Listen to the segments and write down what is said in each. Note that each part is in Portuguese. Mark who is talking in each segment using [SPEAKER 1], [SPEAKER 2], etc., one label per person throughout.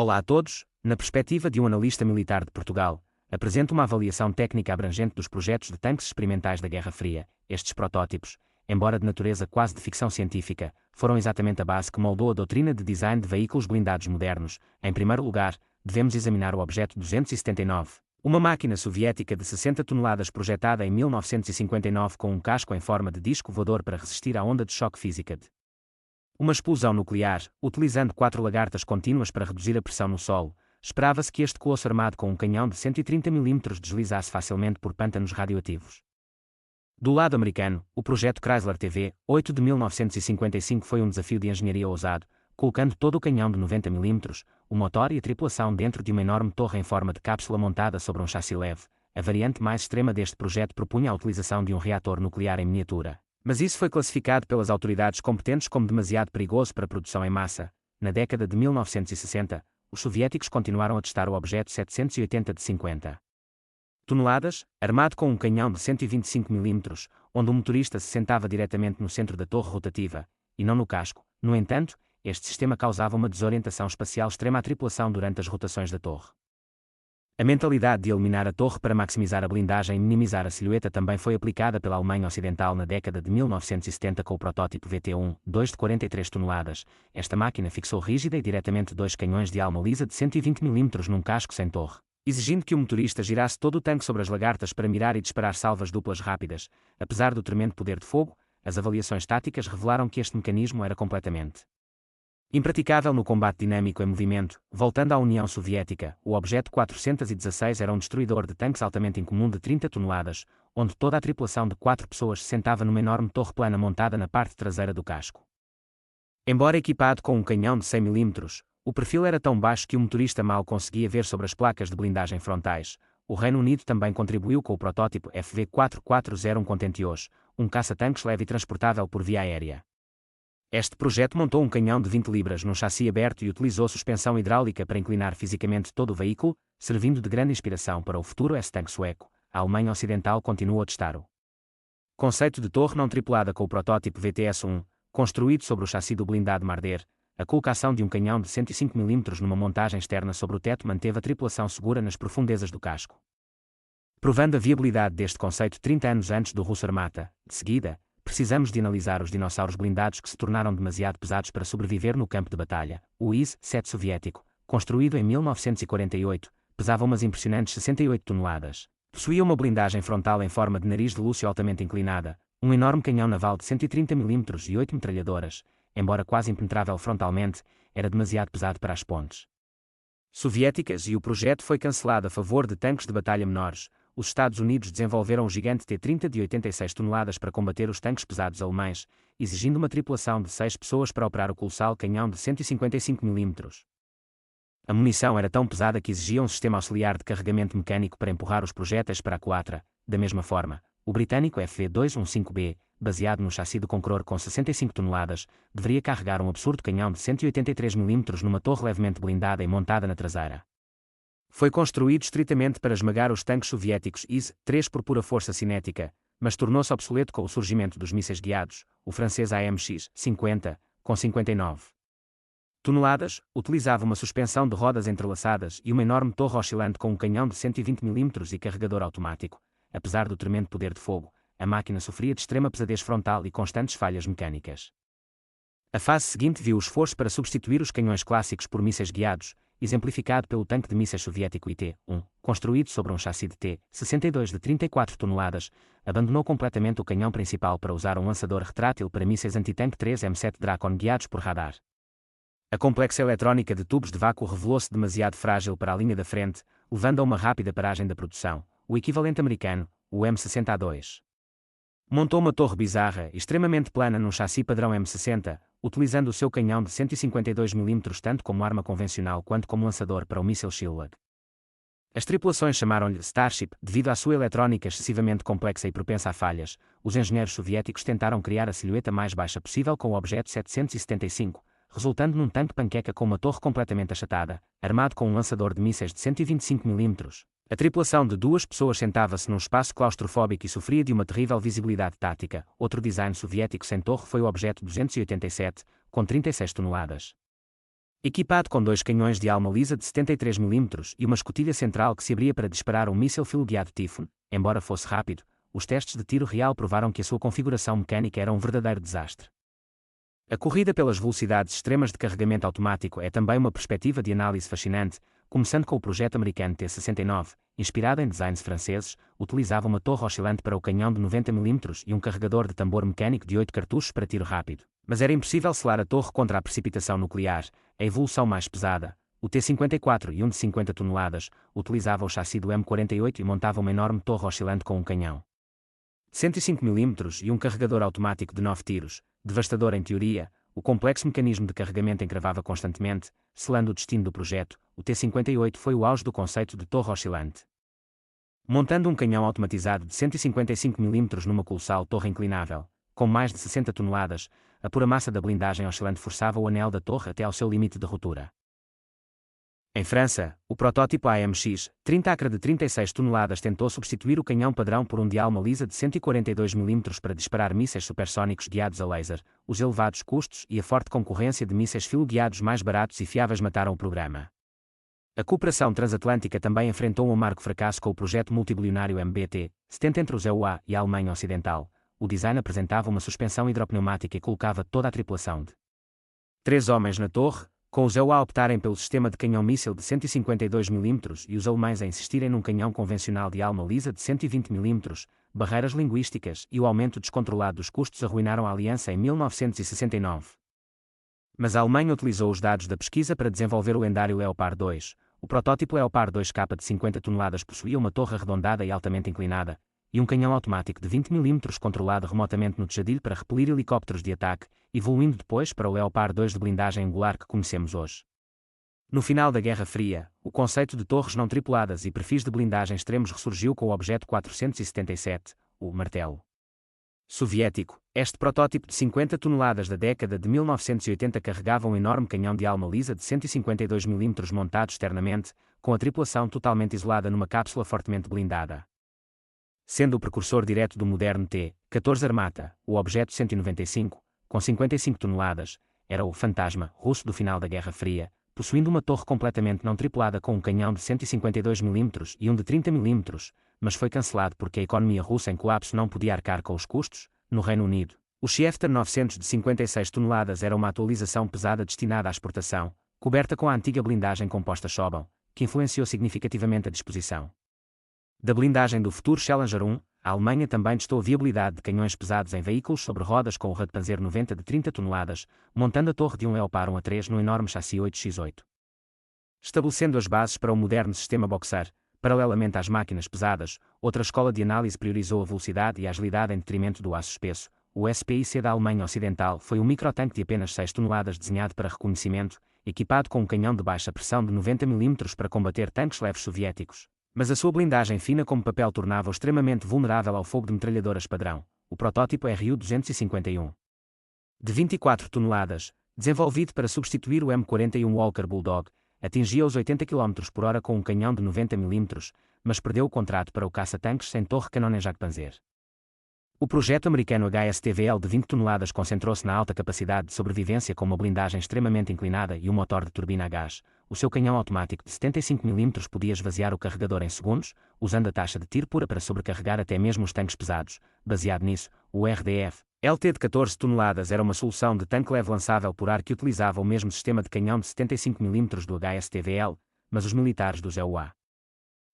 [SPEAKER 1] Olá a todos, na perspectiva de um analista militar de Portugal, apresento uma avaliação técnica abrangente dos projetos de tanques experimentais da Guerra Fria. Estes protótipos, embora de natureza quase de ficção científica, foram exatamente a base que moldou a doutrina de design de veículos blindados modernos. Em primeiro lugar, devemos examinar o objeto 279, uma máquina soviética de 60 toneladas projetada em 1959 com um casco em forma de disco voador para resistir à onda de choque física de uma explosão nuclear, utilizando 4 lagartas contínuas para reduzir a pressão no solo. Esperava-se que este colosso armado com um canhão de 130 mm deslizasse facilmente por pântanos radioativos. Do lado americano, o projeto Chrysler TV-8 de 1955 foi um desafio de engenharia ousado, colocando todo o canhão de 90 mm, o motor e a tripulação dentro de uma enorme torre em forma de cápsula montada sobre um chassi leve. A variante mais extrema deste projeto propunha a utilização de um reator nuclear em miniatura. Mas isso foi classificado pelas autoridades competentes como demasiado perigoso para produção em massa. Na década de 1960, os soviéticos continuaram a testar o objeto 780 de 50 toneladas, armado com um canhão de 125 mm, onde o motorista se sentava diretamente no centro da torre rotativa, e não no casco. No entanto, este sistema causava uma desorientação espacial extrema à tripulação durante as rotações da torre. A mentalidade de eliminar a torre para maximizar a blindagem e minimizar a silhueta também foi aplicada pela Alemanha Ocidental na década de 1970 com o protótipo VT-1-2 de 43 toneladas. Esta máquina fixou rígida e diretamente 2 canhões de alma lisa de 120 mm num casco sem torre, exigindo que o motorista girasse todo o tanque sobre as lagartas para mirar e disparar salvas duplas rápidas. Apesar do tremendo poder de fogo, as avaliações táticas revelaram que este mecanismo era completamente impraticável no combate dinâmico em movimento. Voltando à União Soviética, o objeto 416 era um destruidor de tanques altamente incomum de 30 toneladas, onde toda a tripulação de 4 pessoas se sentava numa enorme torre plana montada na parte traseira do casco. Embora equipado com um canhão de 100 mm, o perfil era tão baixo que o motorista mal conseguia ver sobre as placas de blindagem frontais. O Reino Unido também contribuiu com o protótipo FV-440 Contentious, um caça-tanques leve e transportável por via aérea. Este projeto montou um canhão de 20 libras num chassi aberto e utilizou suspensão hidráulica para inclinar fisicamente todo o veículo, servindo de grande inspiração para o futuro S-Tank sueco. A Alemanha Ocidental continuou a testar o conceito de torre não tripulada com o protótipo VTS-1, construído sobre o chassi do blindado Marder. A colocação de um canhão de 105 mm numa montagem externa sobre o teto manteve a tripulação segura nas profundezas do casco, provando a viabilidade deste conceito 30 anos antes do russo Armata. De seguida, precisamos de analisar os dinossauros blindados que se tornaram demasiado pesados para sobreviver no campo de batalha. O IS-7 soviético, construído em 1948, pesava umas impressionantes 68 toneladas. Possuía uma blindagem frontal em forma de nariz de Lúcio altamente inclinada, um enorme canhão naval de 130 mm e 8 metralhadoras. Embora quase impenetrável frontalmente, era demasiado pesado para as pontes soviéticas e o projeto foi cancelado a favor de tanques de batalha menores. Os Estados Unidos desenvolveram o gigante T-30 de 86 toneladas para combater os tanques pesados alemães, exigindo uma tripulação de 6 pessoas para operar o colossal canhão de 155 mm. A munição era tão pesada que exigia um sistema auxiliar de carregamento mecânico para empurrar os projéteis para a culatra. Da mesma forma, o britânico FV-215B, baseado no chassi do Concorde com 65 toneladas, deveria carregar um absurdo canhão de 183 mm numa torre levemente blindada e montada na traseira. Foi construído estritamente para esmagar os tanques soviéticos IS-3 por pura força cinética, mas tornou-se obsoleto com o surgimento dos mísseis guiados. O francês AMX-50, com 59 toneladas, utilizava uma suspensão de rodas entrelaçadas e uma enorme torre oscilante com um canhão de 120 mm e carregador automático. Apesar do tremendo poder de fogo, a máquina sofria de extrema pesadez frontal e constantes falhas mecânicas. A fase seguinte viu o esforço para substituir os canhões clássicos por mísseis guiados, exemplificado pelo tanque de mísseis soviético IT-1, construído sobre um chassi de T-62 de 34 toneladas, abandonou completamente o canhão principal para usar um lançador retrátil para mísseis antitanque 3M7 Drakon guiados por radar. A complexa eletrónica de tubos de vácuo revelou-se demasiado frágil para a linha da frente, levando a uma rápida paragem da produção. O equivalente americano, o M60A2, montou uma torre bizarra e extremamente plana num chassi padrão M60, utilizando o seu canhão de 152 mm tanto como arma convencional quanto como lançador para o míssil Shilwag. As tripulações chamaram-lhe Starship devido à sua eletrónica excessivamente complexa e propensa a falhas. Os engenheiros soviéticos tentaram criar a silhueta mais baixa possível com o objeto 775, resultando num tanque panqueca com uma torre completamente achatada, armado com um lançador de mísseis de 125 mm. A tripulação de 2 pessoas sentava-se num espaço claustrofóbico e sofria de uma terrível visibilidade tática. Outro design soviético sem torre foi o objeto 287, com 36 toneladas. Equipado com dois canhões de alma lisa de 73 mm e uma escotilha central que se abria para disparar um míssil filo-guiado Typhoon, embora fosse rápido, os testes de tiro real provaram que a sua configuração mecânica era um verdadeiro desastre. A corrida pelas velocidades extremas de carregamento automático é também uma perspectiva de análise fascinante, começando com o projeto americano T-69, inspirado em designs franceses, utilizava uma torre oscilante para o canhão de 90 mm e um carregador de tambor mecânico de 8 cartuchos para tiro rápido. Mas era impossível selar a torre contra a precipitação nuclear. A evolução mais pesada, o T-54 e um de 50 toneladas, utilizava o chassi do M48 e montava uma enorme torre oscilante com um canhão 105 mm e um carregador automático de 9 tiros, devastador em teoria. O complexo mecanismo de carregamento encravava constantemente, selando o destino do projeto. O T-58 foi o auge do conceito de torre oscilante. Montando um canhão automatizado de 155 mm numa colossal torre inclinável, com mais de 60 toneladas, a pura massa da blindagem oscilante forçava o anel da torre até ao seu limite de ruptura. Em França, o protótipo AMX, 30 Acre de 36 toneladas tentou substituir o canhão padrão por um de alma lisa de 142 mm para disparar mísseis supersónicos guiados a laser. Os elevados custos e a forte concorrência de mísseis filo-guiados mais baratos e fiáveis mataram o programa. A cooperação transatlântica também enfrentou um amargo fracasso com o projeto multibilionário MBT-70 entre os EUA e a Alemanha Ocidental. O design apresentava uma suspensão hidropneumática e colocava toda a tripulação de 3 homens na torre, com os EUA a optarem pelo sistema de canhão-míssil de 152 mm e os alemães a insistirem num canhão convencional de alma lisa de 120 mm. Barreiras linguísticas e o aumento descontrolado dos custos arruinaram a aliança em 1969. Mas a Alemanha utilizou os dados da pesquisa para desenvolver o lendário Leopard 2. O protótipo Leopard 2K de 50 toneladas possuía uma torre arredondada e altamente inclinada, e um canhão automático de 20 mm controlado remotamente no tejadilho para repelir helicópteros de ataque, evoluindo depois para o Leopard 2 de blindagem angular que conhecemos hoje. No final da Guerra Fria, o conceito de torres não tripuladas e perfis de blindagem extremos ressurgiu com o objeto 477, o martelo soviético. Este protótipo de 50 toneladas da década de 1980 carregava um enorme canhão de alma lisa de 152 mm montado externamente, com a tripulação totalmente isolada numa cápsula fortemente blindada. Sendo o precursor direto do moderno T-14 Armata, o objeto 195, com 55 toneladas, era o fantasma russo do final da Guerra Fria, possuindo uma torre completamente não tripulada com um canhão de 152 mm e um de 30 mm, mas foi cancelado porque a economia russa em colapso não podia arcar com os custos. No Reino Unido, o Schefter 900 de 56 toneladas era uma atualização pesada destinada à exportação, coberta com a antiga blindagem composta Schoben, que influenciou significativamente a disposição da blindagem do futuro Challenger 1. A Alemanha também testou a viabilidade de canhões pesados em veículos sobre rodas com o Radpanzer 90 de 30 toneladas, montando a torre de um Leopard 1A3 no enorme chassi 8x8. Estabelecendo as bases para o moderno sistema Boxer, paralelamente às máquinas pesadas, outra escola de análise priorizou a velocidade e a agilidade em detrimento do aço espesso. O SPIC da Alemanha Ocidental foi um microtanque de apenas 6 toneladas desenhado para reconhecimento, equipado com um canhão de baixa pressão de 90 mm para combater tanques leves soviéticos. Mas a sua blindagem fina como papel tornava-o extremamente vulnerável ao fogo de metralhadoras padrão. O protótipo RU-251, de 24 toneladas, desenvolvido para substituir o M41 Walker Bulldog, atingia os 80 km/h com um canhão de 90 mm, mas perdeu o contrato para o caça-tanques sem torre Cannon Jagdpanzer. O projeto americano HSTVL de 20 toneladas concentrou-se na alta capacidade de sobrevivência com uma blindagem extremamente inclinada e um motor de turbina a gás. O seu canhão automático de 75 mm podia esvaziar o carregador em segundos, usando a taxa de tiro pura para sobrecarregar até mesmo os tanques pesados. Baseado nisso, o RDF LT de 14 toneladas era uma solução de tanque leve lançável por ar que utilizava o mesmo sistema de canhão de 75 mm do HSTVL, mas os militares dos EUA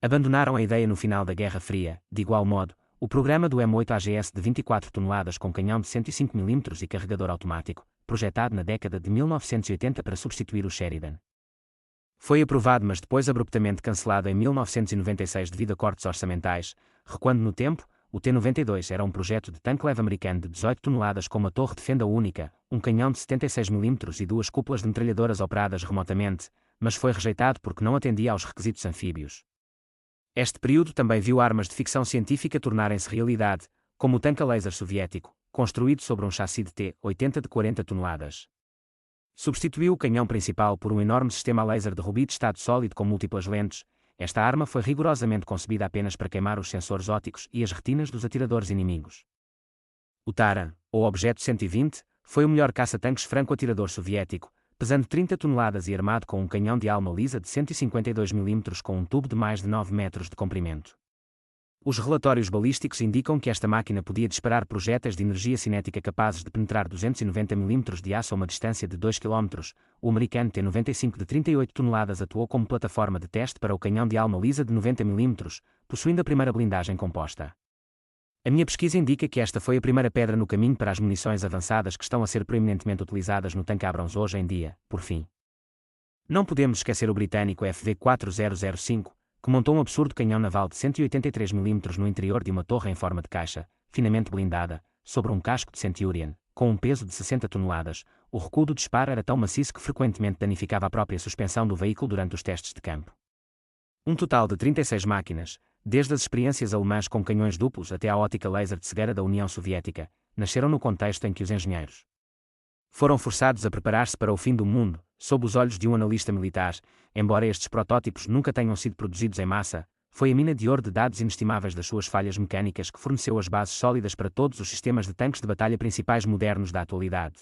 [SPEAKER 1] abandonaram a ideia no final da Guerra Fria. De igual modo, o programa do M8 AGS de 24 toneladas com canhão de 105 mm e carregador automático, projetado na década de 1980 para substituir o Sheridan, foi aprovado mas depois abruptamente cancelado em 1996 devido a cortes orçamentais. Recuando no tempo, o T-92 era um projeto de tanque leve americano de 18 toneladas com uma torre de fenda única, um canhão de 76 mm e duas cúpulas de metralhadoras operadas remotamente, mas foi rejeitado porque não atendia aos requisitos anfíbios. Este período também viu armas de ficção científica tornarem-se realidade, como o tanque a laser soviético, construído sobre um chassi de T-80 de 40 toneladas. Substituiu o canhão principal por um enorme sistema a laser de rubi de estado sólido com múltiplas lentes. Esta arma foi rigorosamente concebida apenas para queimar os sensores ópticos e as retinas dos atiradores inimigos. O Taran, ou Objeto 120, foi o melhor caça-tanques franco-atirador soviético, Pesando 30 toneladas e armado com um canhão de alma lisa de 152 mm com um tubo de mais de 9 metros de comprimento. Os relatórios balísticos indicam que esta máquina podia disparar projéteis de energia cinética capazes de penetrar 290 mm de aço a uma distância de 2 km. O americano T-95 de 38 toneladas atuou como plataforma de teste para o canhão de alma lisa de 90 mm, possuindo a primeira blindagem composta. A minha pesquisa indica que esta foi a primeira pedra no caminho para as munições avançadas que estão a ser proeminentemente utilizadas no tanque Abrams hoje em dia, por fim. Não podemos esquecer o britânico FV-4005, que montou um absurdo canhão naval de 183 mm no interior de uma torre em forma de caixa, finamente blindada, sobre um casco de Centurion, com um peso de 60 toneladas. O recuo do disparo era tão maciço que frequentemente danificava a própria suspensão do veículo durante os testes de campo. Um total de 36 máquinas, desde as experiências alemãs com canhões duplos até à ótica laser de cegueira da União Soviética, nasceram no contexto em que os engenheiros foram forçados a preparar-se para o fim do mundo, sob os olhos de um analista militar. Embora estes protótipos nunca tenham sido produzidos em massa, foi a mina de ouro de dados inestimáveis das suas falhas mecânicas que forneceu as bases sólidas para todos os sistemas de tanques de batalha principais modernos da atualidade.